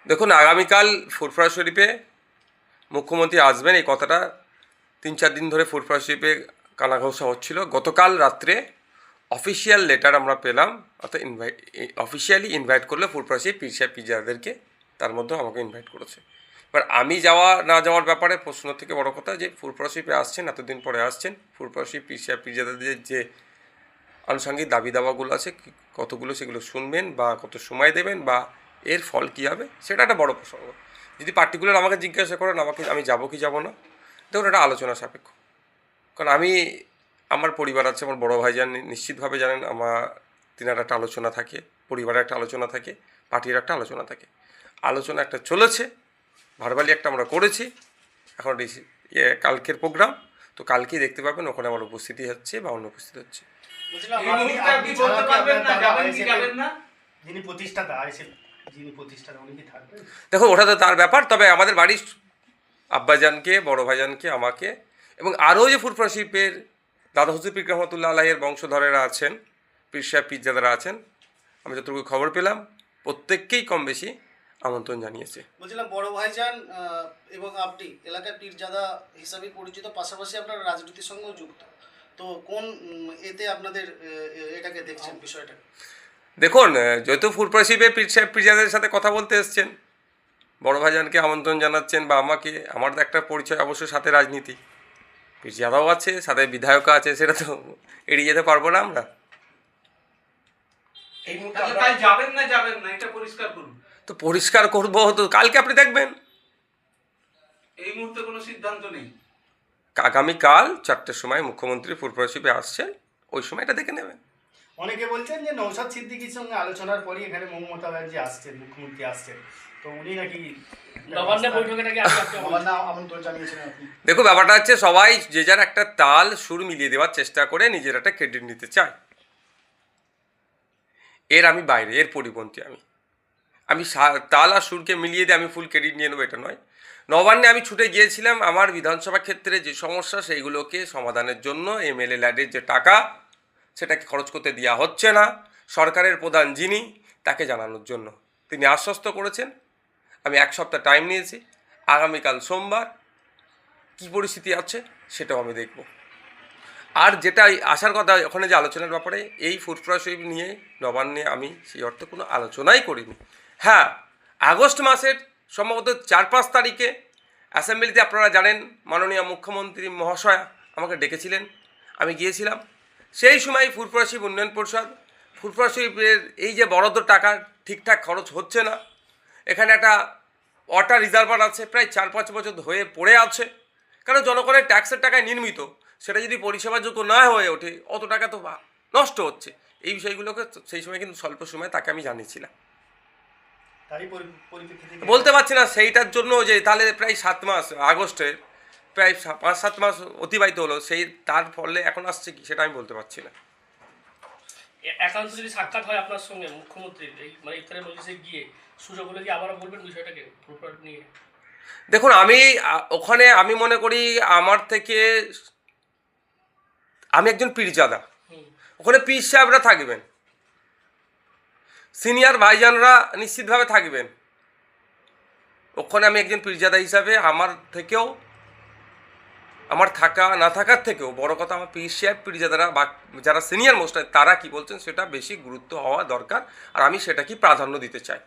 দেখুন, আগামীকাল ফুরফুরা শরীফে মুখ্যমন্ত্রী আসবেন, এই কথাটা 3-4 দিন ধরে ফুরফুরা শরীফে কানাঘোষা হচ্ছিল। গতকাল রাত্রে অফিসিয়াল লেটার আমরা পেলাম, অর্থাৎ অফিসিয়ালি ইনভাইট করলে ফুরফুরা শরীফ পীর সাহেব পীরজাদাদেরকে, তার মধ্যেও আমাকে ইনভাইট করেছে। এবার আমি যাওয়া না যাওয়ার ব্যাপারে প্রশ্ন থেকে বড় কথা যে ফুরফুরা শরীফে আসছেন, এতদিন পরে আসছেন, ফুরফুরা শরীফ পীর সাহেব পীরজাদাদের যে আনুষঙ্গিক দাবি দাওয়াগুলো আছে কতগুলো সেগুলো শুনবেন বা কত সময় দেবেন বা এর ফল কী হবে সেটা একটা বড় প্রসঙ্গ। যদি পার্টিকুলার আমাকে জিজ্ঞাসা করেন আমি যাবো কি যাবো না, দেখুন এটা আলোচনা সাপেক্ষ। কারণ আমার পরিবার আছে, আমার বড়ো ভাইজান নিশ্চিতভাবে জানেন, তিনার একটা আলোচনা থাকে, পরিবারের একটা আলোচনা থাকে, পার্টির একটা আলোচনা থাকে। আলোচনা একটা চলেছে, ভার্বালি একটা আমরা করেছি, এখন কালকের প্রোগ্রাম, তো কালকেই দেখতে পাবেন ওখানে আমার উপস্থিতি হচ্ছে বা অনুপস্থিত হচ্ছে। দেখুন ওটা তো তার ব্যাপার, তবে আমাদের বাড়ির আব্বাজানকে, বড় ভাইজানকে, আমাকে এবং আরও যে ফুরফুরা শরীফের দাদা হুজুর পীর রহমতুল্লাহ আলাইয়ের বংশধরেরা আছেন, পীর সাহেব পীরজাদারা আছেন, আমি যতটুকু খবর পেলাম প্রত্যেককেই কম বেশি আমন্ত্রণ জানিয়েছে। বলছিলাম বড় ভাইজান এবং আপনি এলাকার পীরজাদা হিসাবে পরিচিত, পাশাপাশি আপনার রাজনীতির সঙ্গেও যুক্ত, তো কোন এতে আপনাদের এটাকে দেখছেন বিষয়টা? দেখুন, যেহেতু ফুরফুরা শরীফে পীর সাহেব পীরজাদাদের সাথে কথা বলতে এসছেন, বড় ভাইজানকে আমন্ত্রণ জানাচ্ছেন বা আমাকে, আমার তো একটা পরিচয় অবশ্যই সাথে রাজনীতি, পীরজাদাও আছে, সাথে বিধায়কও আছে, সেটা তো এড়িয়ে যেতে পারবো না আমরা। তো পরিষ্কার করবো, তো কালকে আপনি দেখবেন। এই মুহূর্তে কোনো সিদ্ধান্ত নেই। আগামীকাল 4টের সময় মুখ্যমন্ত্রী ফুরফুরা শরীফে আসছেন, ওই সময়টা দেখে নেবেন। অনেকে বলছেন যে নওশাদ সিদ্দিকীর সঙ্গে আলোচনার পরই এখানে মমতা ব্যানার্জি আসছেন, মুখ্যমন্ত্রী আসছেন, তো উনি নাকি আমন্ত্রণ জানিয়েছেন আপনি? দেখো, ব্যাপারটা হচ্ছে সবাই যে যার একটা তাল সুর মিলিয়ে দেওয়ার চেষ্টা করে নিজের একটা ক্রেডিট নিতে চায়। আমি বাইরে, এর পরিপন্থী। আমি তাল আর সুরকে মিলিয়ে দিয়ে আমি ফুল ক্রেডিট নিয়ে নেবো, এটা নয়। নবান্নে আমি ছুটে গিয়েছিলাম, আমার বিধানসভা ক্ষেত্রে যে সমস্যা সেইগুলোকে সমাধানের জন্য এমএলএ ল্যাডের যে টাকা সেটাকে খরচ করতে দেওয়া হচ্ছে না, সরকারের প্রধান যিনি, তাকে জানানোর জন্য তিনি আশ্বস্ত করেছেন। আমি 1 সপ্তাহ টাইম নিয়েছি, আগামীকাল সোমবার কী পরিস্থিতি আছে সেটাও আমি দেখব। আর যেটা আসার কথা ওখানে যে আলোচনার ব্যাপারে, এই ফুরফুরা শরীফ নিয়ে নবান্নে আমি সেই অর্থে কোনো আলোচনাই করিনি। হ্যাঁ, আগস্ট মাসের সম্ভবত 4-5 তারিখে অ্যাসেম্বলিতে আপনারা জানেন মাননীয় মুখ্যমন্ত্রী মহাশয়া আমাকে ডেকেছিলেন, আমি গিয়েছিলাম। সেই সময় ফুরফুরা শরীফ উন্নয়ন পরিষদ, ফুরফুরা শরীফের এই যে বরাদ্দ টাকা ঠিকঠাক খরচ হচ্ছে না, এখানে একটা ওয়াটার রিজার্ভার আছে, প্রায় 4-5 বছর হয়ে পড়ে আছে, কারণ জনগণের ট্যাক্সের টাকায় নির্মিত, সেটা যদি পরিষেবাযোগ্য না হয়ে ওঠে অত টাকা তো নষ্ট হচ্ছে। এই বিষয়গুলোকে সেই সময় কিন্তু স্বল্প সময়ে তাকে আমি জানিয়েছিলাম। বলতে পারছি না সেইটার জন্য যে তাহলে প্রায় 7 মাস, আগস্টে প্রায় 5-7 মাস অতিবাহিত হলো, সেই তার ফলে এখন আসছে কি সেটা আমি বলতে পারছি না। একান্ত যদি সাক্ষাৎ হয় আপনার সঙ্গে মুখ্যমন্ত্রীর এই ইফতারের মজলিসে গিয়ে, সুযোগ হলে কি আবারও বলবেন বিষয়টাকে নিয়ে? দেখুন, ওখানে আমি মনে করি আমার থেকে, আমি একজন পীরজাদা, ওখানে পীর সাহেবরা থাকবেন, সিনিয়র ভাইজানরা নিশ্চিতভাবে থাকবেন। ওখানে আমি একজন পীরজাদা হিসাবে আমার থাকা না থাকার থেকেও বড় কথা আমার পীর সাহেব পীরজাদারা বা যারা সিনিয়র মোস্ট তারা কি বলছেন সেটা বেশি গুরুত্ব হওয়া দরকার, আর আমি সেটা কি প্রাধান্য দিতে চাই।